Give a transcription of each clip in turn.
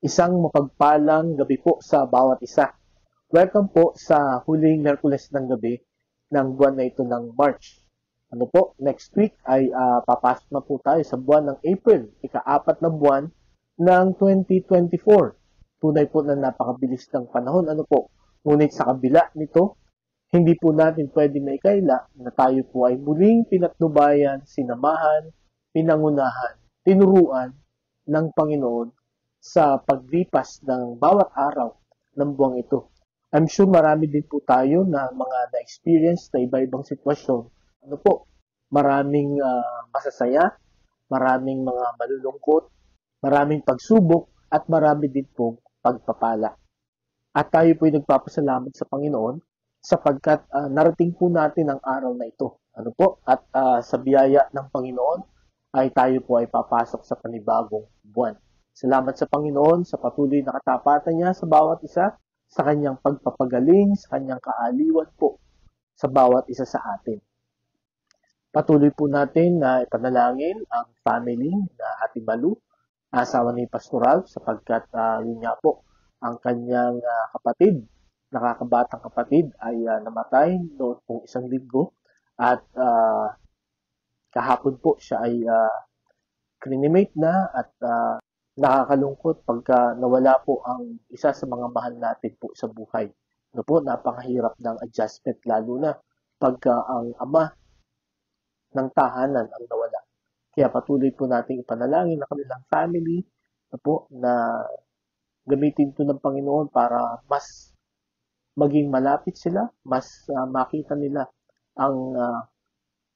Isang mapagpalang gabi po sa bawat isa. Welcome po sa huling Miyerkules ng gabi ng buwan na ito ng March. Ano po, next week ay papasok na po tayo sa buwan ng April, ika-4 na buwan ng 2024. Tunay po na napakabilis ng panahon. Ano po, ngunit sa kabila nito, hindi po natin pwede maikaila na tayo po ay muling pinatnubayan, sinamahan, pinangunahan, tinuruan ng Panginoon sa paglipas ng bawat araw ng buwang ito. I'm sure marami din po tayo na mga na-experience na iba-ibang sitwasyon. Ano po, maraming masasaya, maraming mga malulungkot, maraming pagsubok, at marami din pong pagpapala. At tayo po ay nagpapasalamat sa Panginoon sapagkat narating po natin ang araw na ito. Ano po? At sa biyaya ng Panginoon ay tayo po ay papasok sa panibagong buwan. Salamat sa Panginoon sa patuloy na katapatan niya sa bawat isa, sa kanyang pagpapagaling, sa kanyang kaaliwan po sa bawat isa sa atin. Patuloy po natin na ipanalangin ang family na Ate Malu, asawa ni Pastoral, sapagkat yun nga po, ang kanyang kapatid, nakakabatang kapatid ay namatay noong pong isang linggo at kahapon po siya ay cremate na at nakakalungkot pagka nawala po ang isa sa mga mahal natin po sa buhay. Ano po, napakahirap ng adjustment lalo na pagka ang ama ng tahanan ang nawala. Kaya patuloy po nating ipanalangin ang kanilang family na po na gamitin ito ng Panginoon para mas maging malapit sila, mas makita nila ang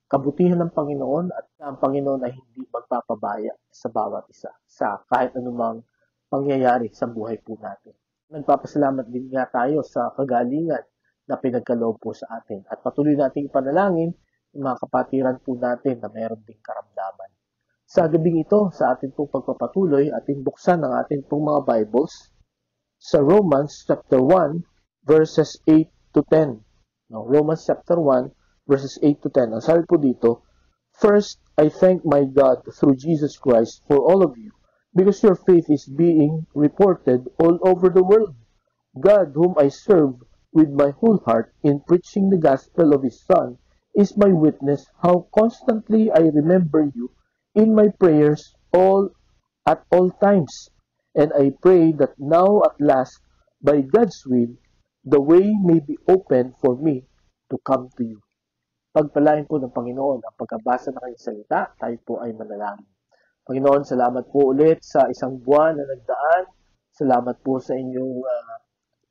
kabutihan ng Panginoon at ang Panginoon ay hindi magpapabaya sa bawat isa sa kahit anumang pangyayari sa buhay po natin. Nagpapasalamat din nga tayo sa kagalingan na pinagkaloob po sa atin at patuloy nating ipanalangin yung mga kapatiran po natin na mayroon ding karamdaman. Sa gabing ito, sa ating pong pagpapatuloy, ating buksan ang ating pong mga Bibles sa Romans chapter 1 verses 8 to 10. No, Romans chapter 1 verses 8 to 10. Ang sabi po dito, "First, I thank my God through Jesus Christ for all of you, because your faith is being reported all over the world. God, whom I serve with my whole heart in preaching the gospel of His Son, is my witness how constantly I remember you in my prayers at all times. And I pray that now at last, by God's will, the way may be open for me to come to you." Pagpalain po ng Panginoon ang pagkabasa ng kanyang salita, tayo po ay manalangin. Panginoon, salamat po ulit sa isang buwan na nagdaan. Salamat po sa inyong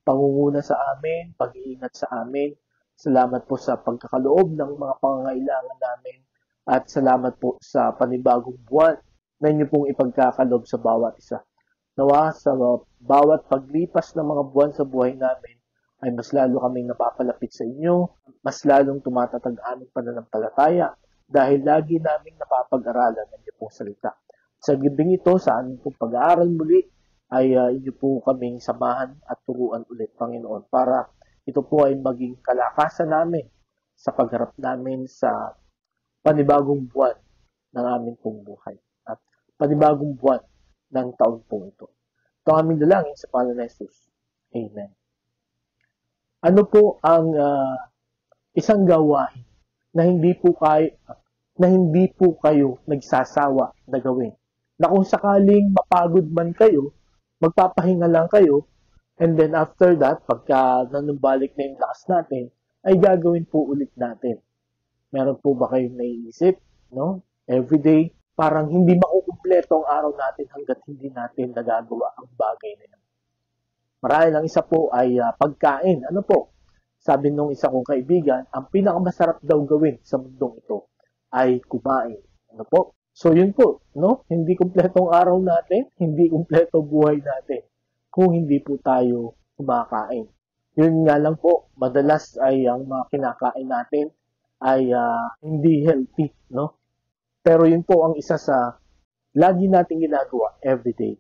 pangunguna sa amin, pag-iingat sa amin. Salamat po sa pagkakaloob ng mga pangangailangan namin. At salamat po sa panibagong buwan na inyo pong ipagkakaloob sa bawat isa. Nawa sa bawat paglipas ng mga buwan sa buhay namin, ay mas lalo kaming napapalapit sa inyo, mas lalong tumatatag aming pananampalataya dahil lagi naming napapag-aralan ng inyo pong salita. Sa gabing ito, sa aming pong pag-aaral muli, ay inyo po kaming samahan at turuan ulit, Panginoon, para ito po ay maging kalakasan namin sa pagharap namin sa panibagong buwan ng aming pong buhay at panibagong buwan ng taon pong ito. Ito ang aming dalangin sa pangalan ni Jesus. Amen. Ano po ang isang gawain na hindi po kayo nagsasawa na gawin? Na kung sakaling mapagod man kayo, magpapahinga lang kayo, and then after that, pagka nanumbalik na yung lakas natin, ay gagawin po ulit natin. Meron po ba kayong naiisip? No? Everyday, parang hindi makukumpleto ang araw natin hanggat hindi natin nagagawa ang bagay na yun. Marahil ang isa po ay pagkain. Ano po? Sabi nung isa kong kaibigan, ang pinakamasarap daw gawin sa mundong ito ay kumain. Ano po? So yun po, no? Hindi kumpleto ang araw natin, hindi kumpleto buhay natin kung hindi po tayo kumakain. Yun nga lang po, madalas ay ang mga kinakain natin ay hindi healthy, no? Pero yun po ang isa sa lagi nating ginagawa everyday.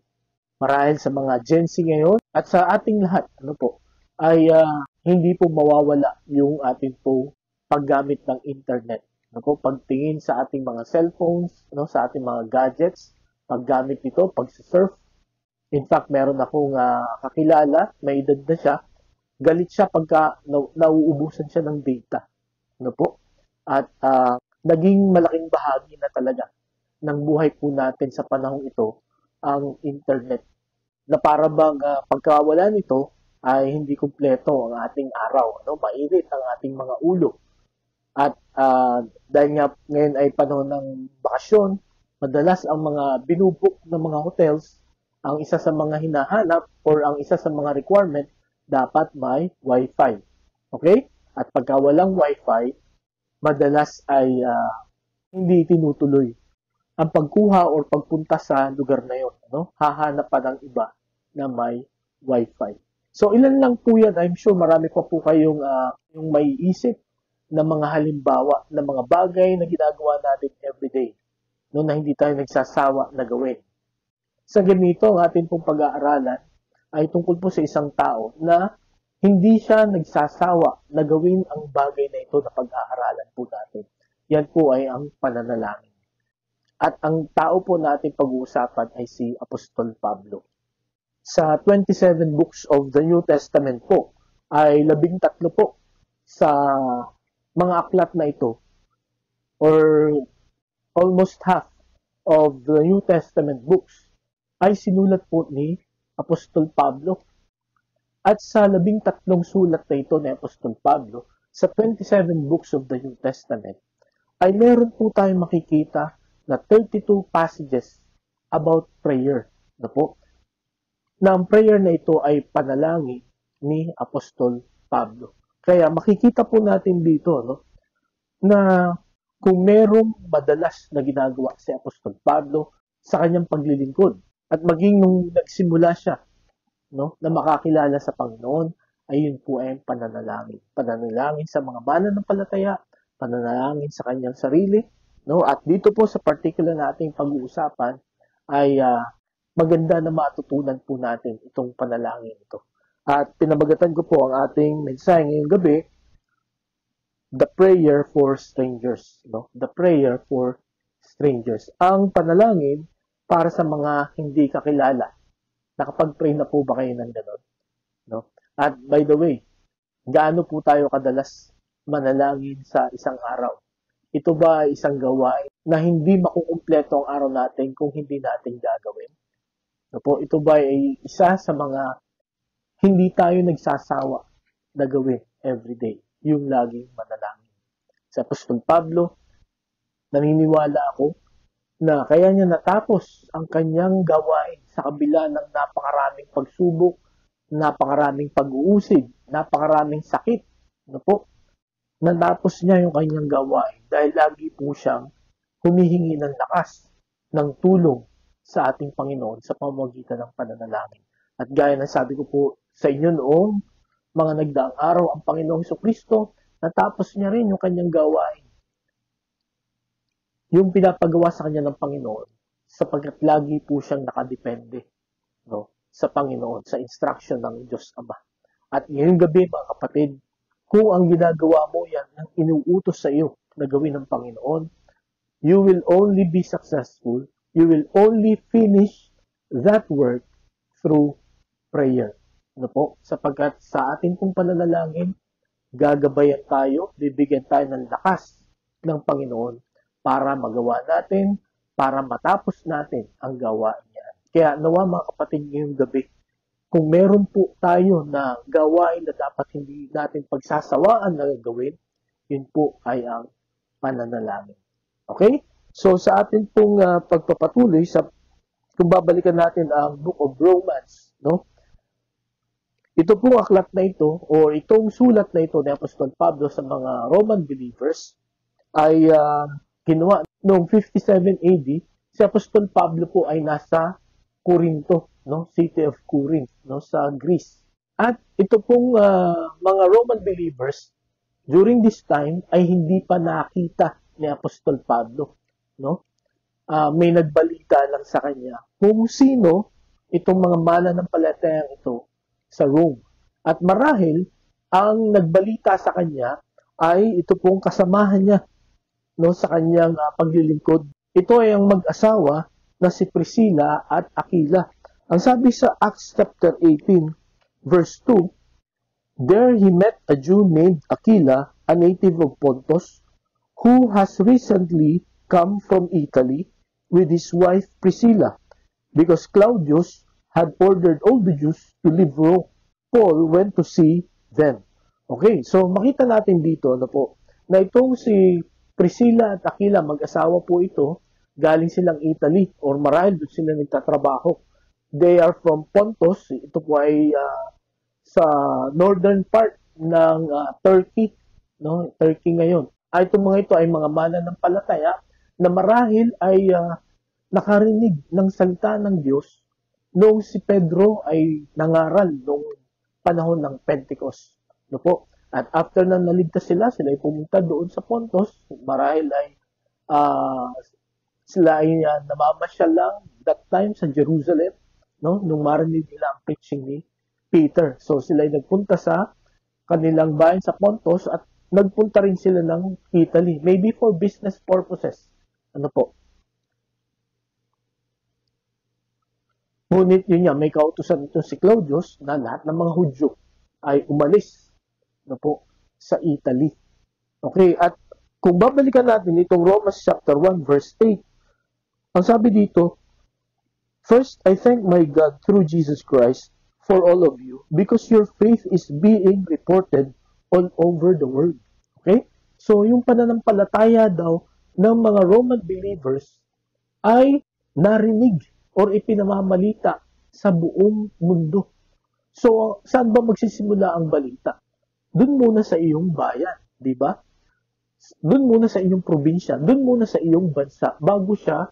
Marahil sa mga Gen Z ngayon at sa ating lahat, ano po, ay hindi po mawawala yung ating po paggamit ng internet. Ano po, pagtingin sa ating mga cellphones, no, sa ating mga gadgets, paggamit nito, pag-surf, In fact, meron akong kakilala, may edad na siya, galit siya pagka nauubusan siya ng data. Ano po? At naging malaking bahagi na talaga ng buhay po natin sa panahong ito ang internet. Na para bang pagkawala nito ay hindi kumpleto ang ating araw. Ano? Mainit ang ating mga ulo. At dahil nga ngayon ay panahon ng bakasyon, madalas ang mga binubook ng mga hotels, ang isa sa mga hinahanap or ang isa sa mga requirement, dapat may Wi-Fi. Okay? At pagka walang Wi-Fi, madalas ay hindi tinutuloy ang pagkuha or pagpunta sa lugar na yon. No? Hahanap pa ng iba na may Wi-Fi. So ilan lang po yan. I'm sure marami pa po kayong yung maiisip na mga halimbawa na mga bagay na ginagawa natin everyday, no, na hindi tayo nagsasawa na gawin. Sa ganito, ang atin pong pag-aaralan ay tungkol po sa isang tao na hindi siya nagsasawa na gawin ang bagay na ito na pag-aaralan po natin. Yan po ay ang pananalangin. At ang tao po natin pag-uusapan ay si Apostol Pablo. Sa 27 books of the New Testament po, ay 13 po sa mga aklat na ito, or almost half of the New Testament books, ay sinulat po ni Apostol Pablo. At sa 13 sulat na ito ni Apostol Pablo, sa 27 books of the New Testament, ay meron po tayong makikita na 32 passages about prayer. Na po? Na ang prayer na ito ay panalangin ni Apostol Pablo. Kaya makikita po natin dito, no, na kung merong madalas na ginagawa si Apostol Pablo sa kanyang paglilingkod at maging nung nagsimula siya, no, na makakilala sa Panginoon, ay yun po ay pananalangin. Pananalangin sa mga mananampalataya, pananalangin sa kanyang sarili, no? At dito po sa particular nating pag-uusapan ay maganda na matutunan po natin itong panalangin ito. At pinabagatan ko po ang ating mensahe ngayong gabi, the prayer for strangers. No? The prayer for strangers. Ang panalangin para sa mga hindi kakilala. Nakapag-pray na po ba kayo ng gano'n? No? At by the way, gaano po tayo kadalas manalangin sa isang araw? Ito ba ay isang gawain na hindi makukumpleto ang araw natin kung hindi natin gagawin? No po, ito ba ay isa sa mga hindi tayo nagsasawa na gawin everyday, yung laging manalangin. Sa Apostol Pablo, naniniwala ako na kaya niya natapos ang kanyang gawain sa kabila ng napakaraming pagsubok, napakaraming pag-uusig, napakaraming sakit. Ano po? Natapos niya yung kanyang gawain dahil lagi po siyang humihingi ng lakas, ng tulong sa ating Panginoon sa pamamagitan ng pananalangin. At gaya ng sabi ko po sa inyo noong mga nagdaang araw, ang Panginoong Jesucristo, natapos niya rin yung kanyang gawain. Yung pinapagawa sa kanya ng Panginoon, sapagkat lagi po siyang nakadepende, no, sa Panginoon, sa instruction ng Diyos Ama. At ngayong gabi, mga kapatid, kung ang ginagawa mo yan ang inuutos sa iyo na gawin ng Panginoon, you will only be successful, you will only finish that work through prayer. Ano po? Sapagkat sa ating pong pananalangin, gagabayan tayo, bibigyan tayo ng lakas ng Panginoon para magawa natin, para matapos natin ang gawain niya. Kaya nawa mga kapatid ngayong gabi, kung meron po tayo na gawain na dapat hindi natin pagsasawaan na gagawin, yun po ay ang pananalangin. Okay? So sa atin pong pagpapatuloy, kung babalikan natin ang Book of Romans, no? Ito pong aklat na ito, o itong sulat na ito ni Apostol Pablo sa mga Roman believers, ay ginawa noong 57 AD. Si Apostol Pablo po ay nasa Corinto, no? City of Corinth, no? Sa Greece. At ito pong mga Roman believers, during this time, ay hindi pa nakita ni Apostol Pablo, no? May nagbalita lang sa kanya kung sino itong mga mananampalatayang ito sa Rome. At marahil, ang nagbalita sa kanya ay ito pong kasamahan niya, no, sa kanyang paglilingkod. Ito ay ang mag-asawa na si Priscilla at Aquila. Ang sabi sa Acts chapter 18, verse 2, there he met a Jew named Aquila, a native of Pontus, who has recently come from Italy with his wife Priscilla, because Claudius had ordered all the Jews to leave Rome. Paul went to see them. Okay, so makita natin dito na itong si Priscilla at Aquila, mag-asawa po ito, galing silang Italy or marahil doon sila nagtatrabaho. They are from Pontus. Ito po ay sa northern part ng Turkey, no? Turkey ngayon. Itong mga ito ay mga mananampalataya na marahil ay nakarinig ng salita ng Diyos noong si Pedro ay nangaral noong panahon ng Pentecost. No po? At after na naligtas sila ay pumunta doon sa Pontus. Marahil ay sila ay namamasyal lang that time sa Jerusalem, no? Nung marinig nila ang preaching ni Peter. So sila ay nagpunta sa kanilang bayan sa Pontus at nagpunta rin sila ng Italy. Maybe for business purposes. Ano po? Ngunit yun nga, may kautusan ito si Claudius na lahat ng mga Hudyo ay umalis sa Italy. Okay, at kung babalikan natin itong Romans chapter 1 verse 8, ang sabi dito, first, I thank my God through Jesus Christ for all of you because your faith is being reported all over the world. Okay? So, yung pananampalataya daw ng mga Roman believers ay narinig or ipinamamalita sa buong mundo. So, saan ba magsisimula ang balita? Doon muna sa iyong bayan, di ba? Doon muna sa iyong probinsya, doon muna sa iyong bansa, bago siya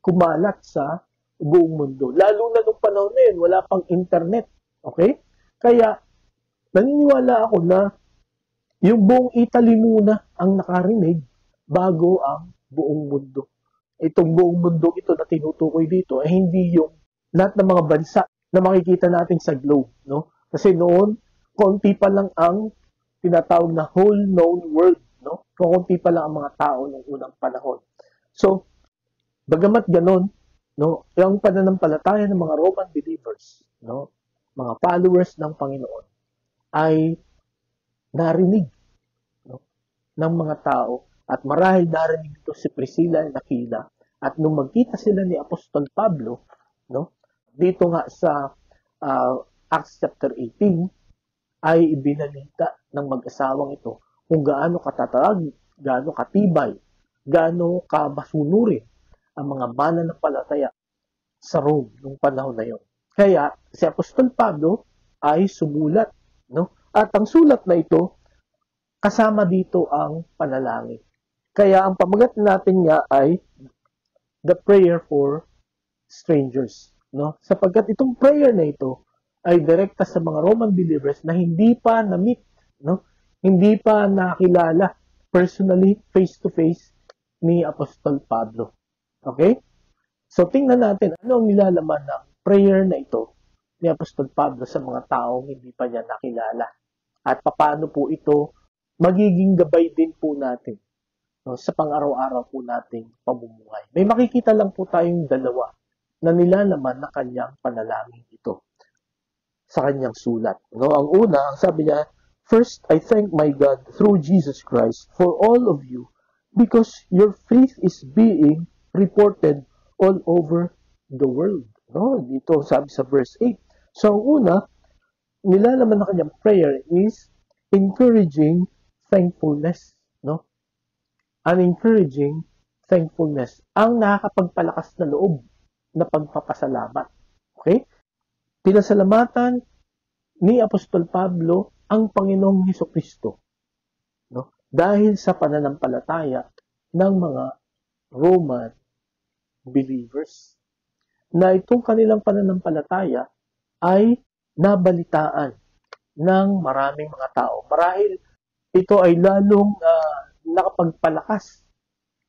kumalat sa buong mundo. Lalo na nung panahon na yun, wala pang internet. Okay? Kaya, naniniwala ako na yung buong Italy muna ang nakarinig bago ang buong mundo. Itong buong mundo ito na tinutukoy dito ay hindi yung lahat ng mga bansa na makikita natin sa globe, no? Kasi noon, konti pa lang ang tinatawag na whole known world, no? Konti pa lang ang mga tao ng unang panahon. So, bagamat ganon, no, yung pananampalataya ng mga Roman believers, no, mga followers ng Panginoon ay narinig, no, ng mga tao. At marahil narinig ito si Priscilla at Aquila. At nung magkita sila ni Apostol Pablo, no, dito nga sa Acts chapter 18, ay ibinalita ng mag-asawang ito kung gaano katatag, gaano katibay, gaano kabasunurin ang mga mananampalataya sa Rome nung panahon na yon. Kaya si Apostol Pablo ay sumulat, no? At ang sulat na ito, kasama dito ang panalangin. Kaya ang pamagat natin nga ay the prayer for strangers, no? Sapagkat itong prayer na ito ay direkta sa mga Roman believers na hindi pa na-meet, no? Hindi pa nakilala personally, face to face ni Apostol Pablo. Okay? So tingnan natin ano ang nilalaman ng prayer na ito ni Apostol Pablo sa mga taong hindi pa niya nakilala. At paano po ito magiging gabay din po natin, no, sa pang-araw-araw po nating pamumuhay. May makikita lang po tayong dalawa na nilalaman na kanyang panalangin ito sa kanyang sulat. No, ang una, ang sabi niya, first, I thank my God through Jesus Christ for all of you because your faith is being reported all over the world. No, dito sabi sa verse 8. So, ang una, nilalaman na kanyang prayer is encouraging thankfulness, no? An encouraging thankfulness, ang nakakapagpalakas na loob na pagpapasalamat. Okay? Pinasalamatan ni Apostol Pablo ang Panginoong Hesukristo, no? Dahil sa pananampalataya ng mga Roman believers na itong kanilang pananampalataya ay nabalitaan ng maraming mga tao. Marahil ito ay lalong nakapagpalakas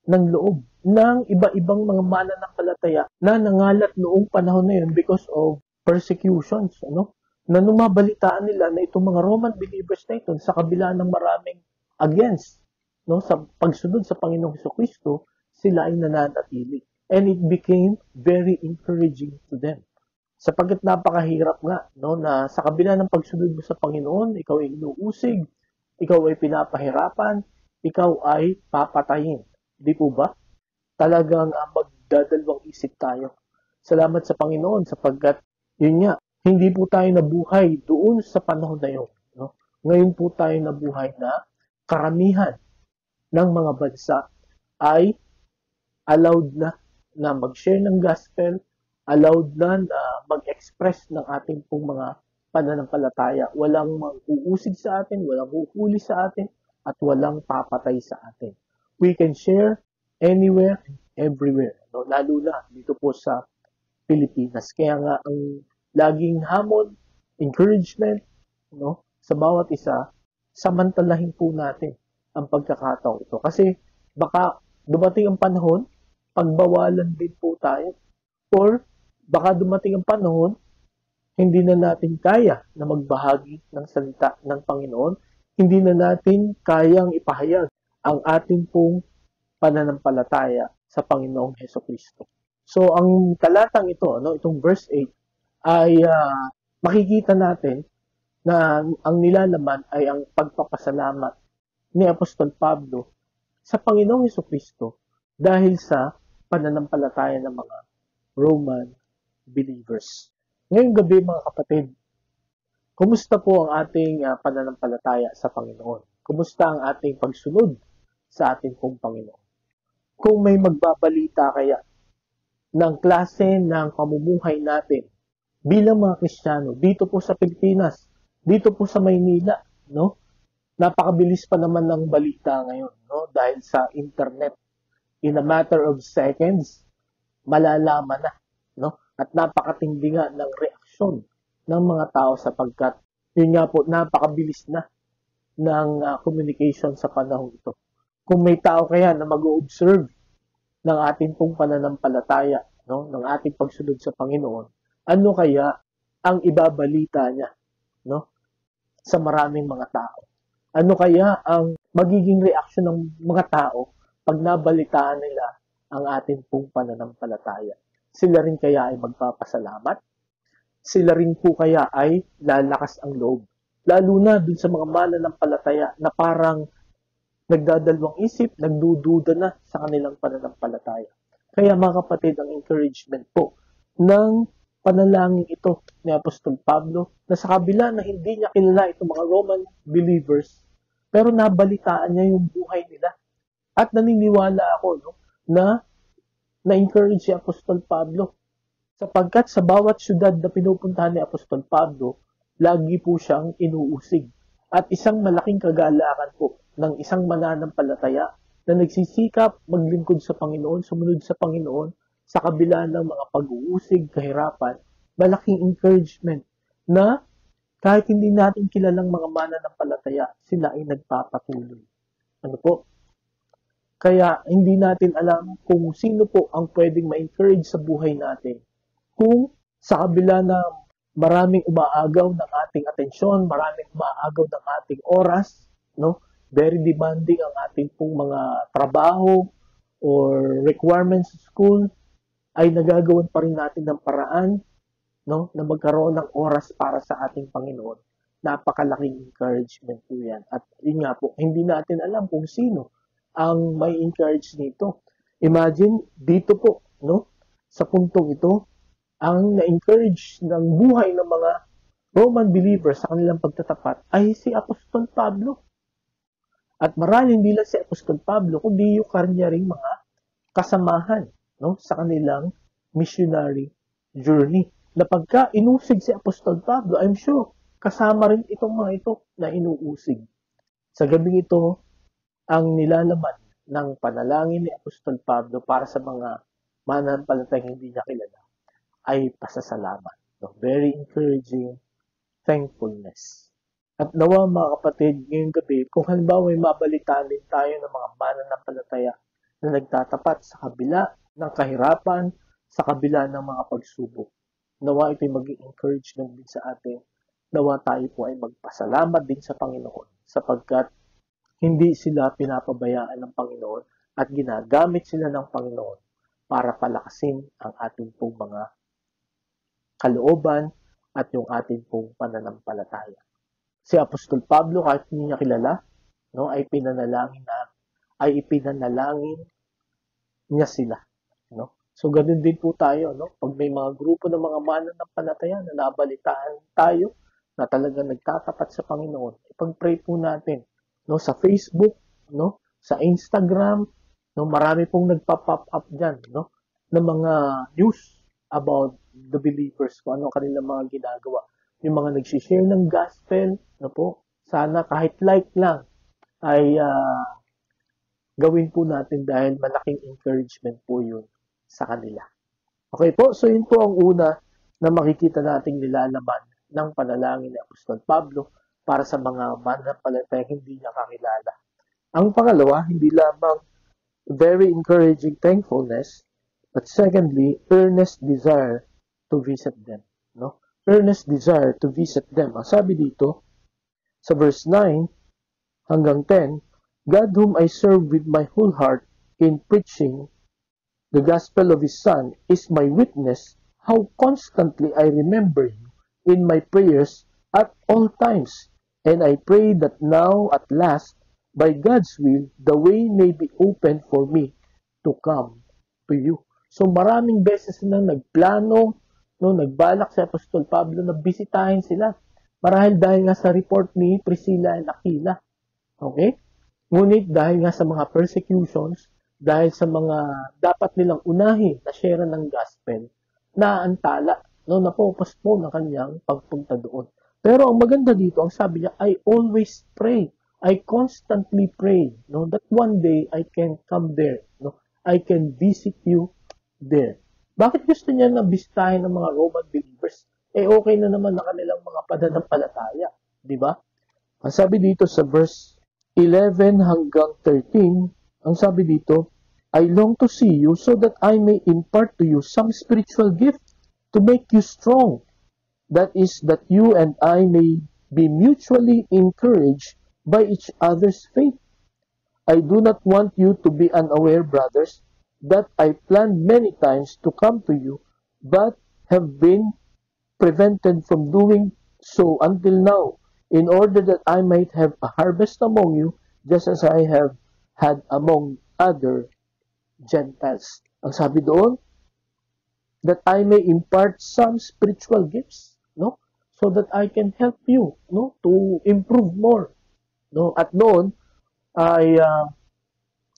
ng loob ng iba-ibang mga mananampalataya na nangalat noong panahon na yun because of persecutions, ano? Na numabalitaan nila na itong mga Roman believers na ito sa kabila ng maraming against, no, sa pagsunod sa Panginoong Hesukristo, sila ay nananatili. And it became very encouraging to them. Sapagkat napakahirap nga, no, na sa kabila ng pagsunod mo sa Panginoon, ikaw ay inuusig, ikaw ay pinapahirapan, ikaw ay papatayin. Di po ba? Talagang magdadalawang isip tayo. Salamat sa Panginoon sapagkat yun nga, hindi po tayo nabuhay doon sa panahon na yun. No? Ngayon po tayo nabuhay na karamihan ng mga bansa ay allowed na mag-share ng gospel, allowed na mag-express ng ating pong mga pananampalataya. Walang mag-uusig sa atin, walang huhuli sa atin, at walang papatay sa atin. We can share anywhere and everywhere. No? Lalo na dito po sa Pilipinas. Kaya nga ang laging hamon, encouragement, no, sa bawat isa, samantalahin po natin ang pagkakataon ito. Kasi baka dumating ang panahon, pagbawalan din po tayo. Or baka dumating ang panahon, hindi na natin kaya na magbahagi ng salita ng Panginoon. Hindi na natin kayang ipahayag ang ating pong pananampalataya sa Panginoong Hesukristo. So, ang talatang ito, no, itong verse 8, ay makikita natin na ang nilalaman ay ang pagpapasalamat ni Apostol Pablo sa Panginoong Hesukristo dahil sa pananampalataya ng mga Roman believers. Ngayong gabi mga kapatid, kumusta po ang ating pananampalataya sa Panginoon? Kumusta ang ating pagsunod sa ating pong Panginoon? Kung may magbabalita kaya ng klase ng pamumuhay natin bilang mga Kristiyano dito po sa Pilipinas, dito po sa Maynila, no? Napakabilis pa naman ng balita ngayon, no? Dahil sa internet, in a matter of seconds, malalaman na, no? At napakatindi nga ng reaksyon ng mga tao sapagkat yun nga po, napakabilis na ng communication sa panahon ito. Kung may tao kaya na mag-observe ng ating pong pananampalataya, no, ng ating pagsunod sa Panginoon, ano kaya ang ibabalita niya, no, sa maraming mga tao? Ano kaya ang magiging reaksyon ng mga tao pag nabalitaan nila ang ating pong pananampalataya? Sila rin kaya ay magpapasalamat? Sila rin po kaya ay lalakas ang loob? Lalo na dun sa mga mananampalataya na parang nagdadalawang isip, nagdududa na sa kanilang pananampalataya. Kaya mga kapatid, ang encouragement po ng panalangin ito ni Apostol Pablo na sa kabila na hindi niya kilala itong mga Roman believers, pero nabalitaan niya yung buhay nila. At naniniwala ako, no, na na-encourage si Apostol Pablo sapagkat sa bawat syudad na pinupuntahan ni Apostol Pablo, lagi po siyang inuusig. At isang malaking kagalakan po ng isang mananampalataya na nagsisikap maglingkod sa Panginoon, sumunod sa Panginoon, sa kabila ng mga pag-uusig, kahirapan, malaking encouragement na kahit hindi natin kilalang mga mananampalataya, sila ay nagpapatuloy. Ano po? Kaya hindi natin alam kung sino po ang pwedeng ma-encourage sa buhay natin. Kung sa kabila na maraming umaagaw ng ating atensyon, maraming umaagaw ng ating oras, no? Very demanding ang ating pong mga trabaho or requirements sa school, ay nagagawan pa rin natin ng paraan, no, na magkaroon ng oras para sa ating Panginoon. Napakalaking encouragement po yan. At yun nga po, hindi natin alam kung sino ang may encourage nito. Imagine, dito po, no, sa puntong ito, ang na-encourage ng buhay ng mga Roman believers sa kanilang pagtatapat ay si Apostol Pablo. At maraming hindi lang si Apostol Pablo, kundi yung kanya ring mga kasamahan, no, sa kanilang missionary journey. Na pagka inusig si Apostol Pablo, I'm sure kasama rin itong mga ito na inuusig. Sa gabing ito, ang nilalaman ng panalangin ni Apostol Pablo para sa mga mananampalatayang hindi niya kilala ay pasasalamat. No? Very encouraging thankfulness. At nawa mga kapatid, ngayong gabi, kung halimbawa may mabalitaan din tayo ng mga mananampalataya na nagtatapat sa kabila ng kahirapan, sa kabila ng mga pagsubok, nawa ito'y maging encouragement din sa atin. Nawa tayo po ay magpasalamat din sa Panginoon sapagkat hindi sila pinapabayaan ng Panginoon at ginagamit sila ng Panginoon para palakasin ang ating pong mga kalooban, at yung ating pong pananampalataya. Si Apostol Pablo, kahit hindi niya kilala, no, ay ipinanalangin niya sila, no? So ganun din po tayo, no? Pag may mga grupo ng mga mananampalataya na nabalitaan tayo na talagang nagtatapat sa Panginoon, ipag-pray po natin, no, sa Facebook, no, sa Instagram, no, marami pong nagpa-pop up diyan, no, ng mga news about the believers, kung ano kanilang mga ginagawa. Yung mga nag-share ng gospel, no po, sana kahit like lang ay gawin po natin dahil malaking encouragement po yun sa kanila. Okay po, so yun po ang una na makikita nating nilalaman ng panalangin ni Apostol Pablo para sa mga mananampalatayang hindi niya kakilala. Ang pangalawa, hindi lamang very encouraging thankfulness, but secondly, earnest desire to visit them. No? Earnest desire to visit them. Ang sabi dito, sa verse 9 hanggang 10, God whom I serve with my whole heart in preaching the gospel of His Son is my witness how constantly I remember you in my prayers at all times. And I pray that now at last, by God's will, the way may be open for me to come to you. So maraming beses na nagplano, no, nagbalak si Apostol Pablo na bisitahin sila. Marahil dahil nga sa report ni Priscilla and Aquila. Okay? Ngunit dahil nga sa mga persecutions, dahil sa mga dapat nilang unahin na share ng gospel, naantala, no, napopospone ang kanyang pagpunta doon. Pero ang maganda dito, ang sabi niya, I always pray. I constantly pray, no, that one day I can come there, no, I can visit you there. Bakit gusto niya na bisitahin ng mga Roman believers? Eh okay na naman na kanilang mga pananampalataya, di ba? Ang sabi dito sa verse 11 hanggang 13, ang sabi dito, I long to see you so that I may impart to you some spiritual gift to make you strong. That is, that you and I may be mutually encouraged by each other's faith. I do not want you to be unaware, brothers, that I planned many times to come to you, but have been prevented from doing so until now, in order that I might have a harvest among you, just as I have had among other Gentiles. Ang sabi doon, that I may impart some spiritual gifts, no? So that I can help you, no? To improve more, no? At noon, ay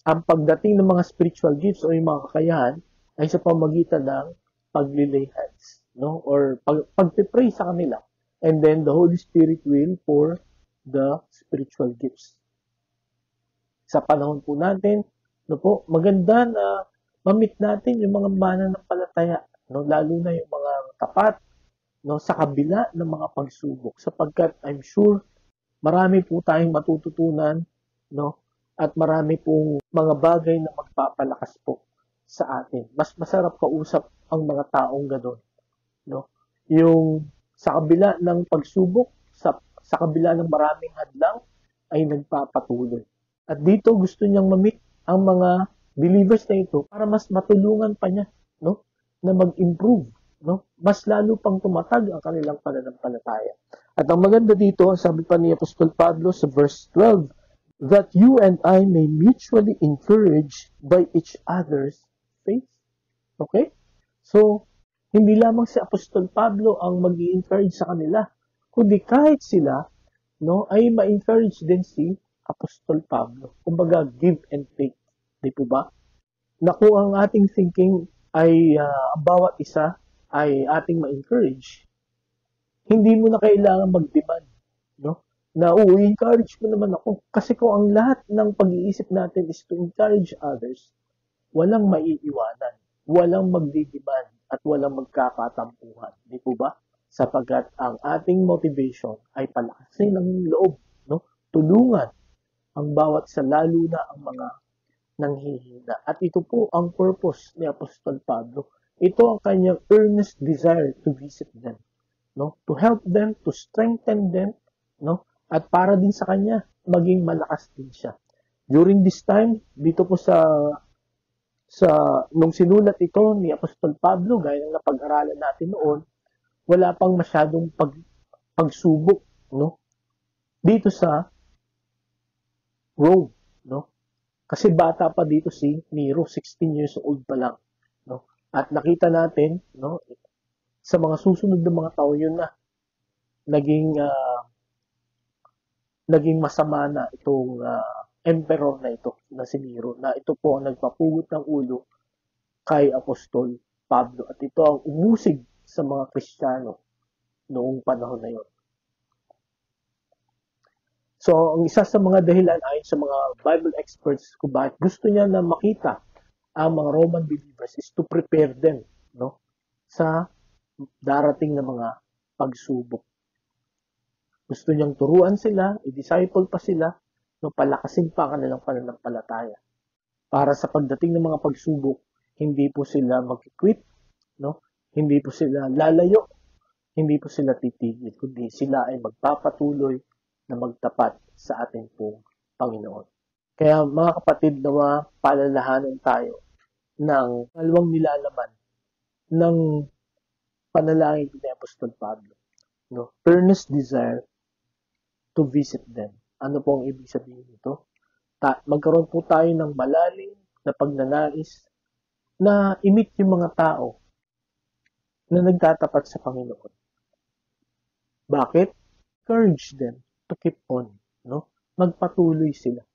ang pagdating ng mga spiritual gifts o yung mga kakayahan ay sa pamagitan ng paglilay hands, no? Or pagpipray sa kanila. And then the Holy Spirit will pour the spiritual gifts. Sa panahon po natin, no po, maganda na ma-meet natin yung mga mananampalataya, no? Lalo na yung mga tapat, no, sa kabila ng mga pagsubok, sapagkat I'm sure marami po tayong matututunan, no? At marami pong mga bagay na magpapalakas po sa atin. Mas masarap kausap ang mga taong gano'n, no? Yung sa kabila ng pagsubok, sa kabila ng maraming hadlang, ay nagpapatuloy. At dito gusto niyang ma-meet ang mga believers na ito para mas matulungan pa niya, no, na mag-improve, no? Mas lalo pang tumatag ang kanilang pananampalataya. At ang maganda dito, ang sabi pa ni Apostol Pablo sa verse 12, that you and I may mutually encourage by each other's faith. Okay? So, hindi lamang si Apostol Pablo ang mag-i-encourage sa kanila, kundi kahit sila, no, ay ma-encourage din si Apostol Pablo. Kumbaga, give and take. Di po ba? Na kung ang ating thinking ay ang bawat isa ay ating ma-encourage, hindi mo na kailangan mag-demand, no? Na, encourage mo naman ako. Kasi kung ang lahat ng pag-iisip natin is to encourage others, walang maiiwanan, walang magdidemand, at walang magkakatampuhan. Di po ba? Sapagkat ang ating motivation ay palakasin ng loob, no? Tulungan ang bawat isa, lalo na ang mga nanghihina. At ito po ang purpose ni Apostol Pablo. Ito ang kanyang earnest desire to visit them, no? To help them, to strengthen them, no? At para din sa kanya, maging malakas din siya. During this time, dito po nung sinulat ito ni Apostol Pablo, gaya ng napag-aralan natin noon, wala pang masyadong pagsubok, no? Dito sa Rome, no? Kasi bata pa dito si Nero, 16 years old pa lang, no? At nakita natin, no, sa mga susunod na mga taon yun na naging naging masama na itong emperor na ito, na si Nero, na ito po ang nagpapugot ng ulo kay Apostol Pablo. At ito ang umusig sa mga Kristiyano noong panahon na yon. So, ang isa sa mga dahilan ayon sa mga Bible experts kung bakit gusto niya na makita ang mga Roman believers is to prepare them, no, sa darating na mga pagsubok. Gusto niyang turuan sila, i-disciple pa sila, no, palakasin pa ang kanilang pananampalataya. Para sa pagdating ng mga pagsubok, hindi po sila mag-quit, no? Hindi po sila lalayo, hindi po sila titigil, kundi sila ay magpapatuloy na magtapat sa ating pong Panginoon. Kaya mga kapatid, nawa palalahanan tayo ng dalawang nilalaman ng panalangin ni Apostol Pablo, no? Earnest desire to visit them. Ano po ang ibig sabihin nito? Magkaroon po tayo ng malalim na pagnanais na i-meet yung mga tao na nagtatapat sa Panginoon. Bakit? Encourage them to keep on, no? Magpatuloy sila.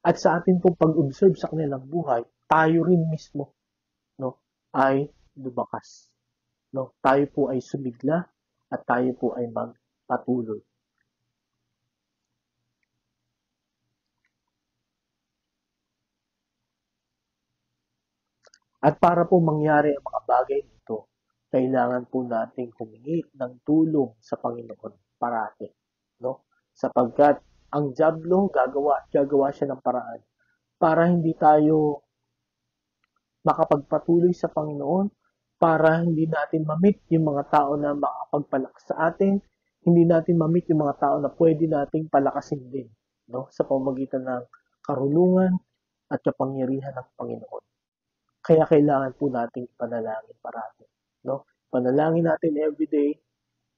At sa atin pong pag-observe sa kanilang buhay, tayo rin mismo, no, ay lumakas. No? Tayo po ay sumigla at tayo po ay magpatuloy. At para po mangyari ang mga bagay nito, kailangan po nating humingi ng tulong sa Panginoon parati, no? Sapagkat ang diablo gagawa siya ng paraan para hindi tayo makapagpatuloy sa Panginoon, para hindi natin ma-meet yung mga tao na makapagpalakas sa atin, hindi natin ma-meet yung mga tao na pwede nating palakasin din, no? Sa pamamagitan ng karunungan at kapangyarihan ng Panginoon. Kaya kailangan po nating ipanalangin parati, no? Panalangin natin everyday,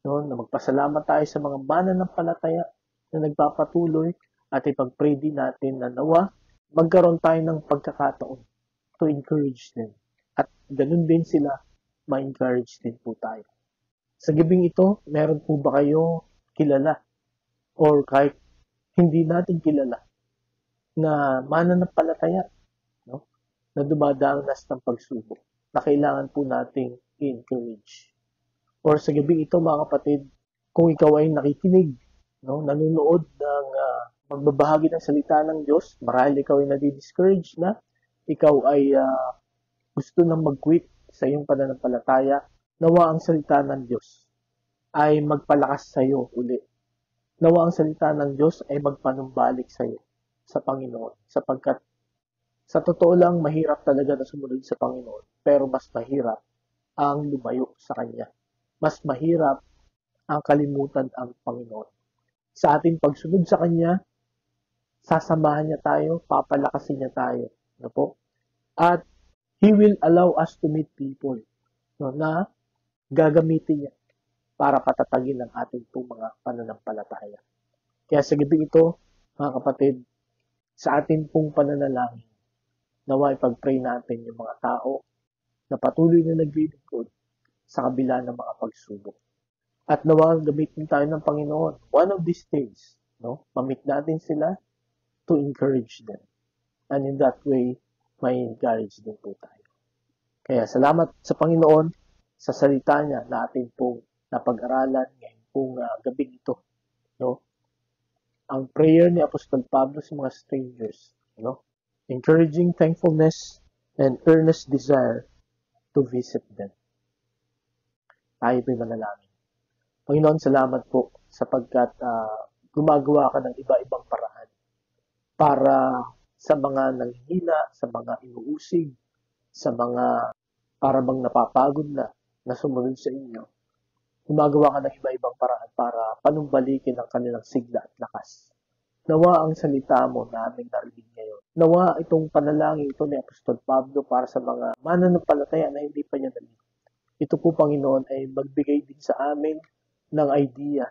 no, na magpasalamat tayo sa mga mananampalataya na nagpapatuloy at ipag-pray din natin na nawa magkaroon tayo ng pagkakataon to encourage them. At ganun din sila, ma-encourage din po tayo. Sa gabing ito, meron po ba kayo kilala or kahit hindi natin kilala na mananampalataya, no, na dumadanas ng pagsubok na kailangan po nating i-encourage? Or sa gabi ito mga kapatid, kung ikaw ay nakikinig, no, nanonood ng magbabahagi ng salita ng Diyos, marahil ikaw ay nadi-discourage na, ikaw ay gusto nang mag-quit sa iyong pananampalataya, nawa ang salita ng Diyos ay magpalakas sa iyo uli. Nawa ang salita ng Diyos ay magpanumbalik sa iyo sa Panginoon, sapagkat sa totoo lang, mahirap talaga na sumunod sa Panginoon, pero mas mahirap ang lumayo sa Kanya. Mas mahirap ang kalimutan ang Panginoon. Sa ating pagsunod sa Kanya, sasamahan niya tayo, papalakasin niya tayo. Ano po? At He will allow us to meet people, no, na gagamitin niya para patatagin ang ating pong mga pananampalataya. Kaya sa gabi ito, mga kapatid, sa ating pong pananalangin, nawa ipag-pray natin yung mga tao na patuloy na naglilingkod sa kabila ng mga pagsubok. At nawa gamitin tayo ng Panginoon. One of these days, no, mamit natin sila to encourage them. And in that way, may encourage din po tayo. Kaya salamat sa Panginoon sa salita niya na ating pong napag-aralan ngayon pong gabing ito, no? Ang prayer ni Apostol Pablo sa mga strangers, no? Encouraging thankfulness and earnest desire to visit them. Tayo po'y manalangin. Panginoon, salamat po sapagkat gumagawa ka ng iba-ibang paraan para sa mga nanghihina, sa mga inuusig, sa mga para bang napapagod na sumunod sa inyo. Gumagawa ka ng iba-ibang paraan para panumbalikin ang kanilang sigla at lakas. Nawa ang salita mo na aming narinig ngayon. Nawa itong panalangin ito ni Apostol Pablo para sa mga mananampalataya na hindi pa niya narinig. ito po, Panginoon, ay magbigay din sa amin ng idea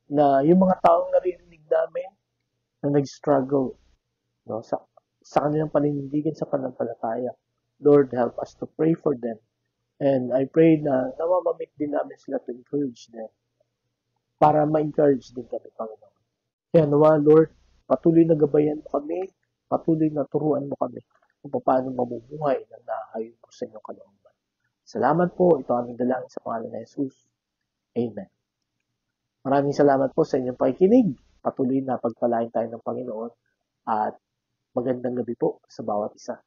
na yung mga taong naririnig namin na nag-struggle, no, sa kanilang paninindigan sa pananampalataya. Lord, help us to pray for them. And I pray na namamamit din namin sila to encourage them para ma-encourage din kami, Panginoon. Kaya nawa, Lord, patuloy na gabayan mo kami, patuloy na turuan mo kami kung paano mamumuhay na naayon po sa inyong kalooban. Salamat po. Ito aming dalangin sa pangalan ni Jesus. Amen. Maraming salamat po sa inyong pakikinig. Patuloy na pagpalain tayo ng Panginoon at magandang gabi po sa bawat isa.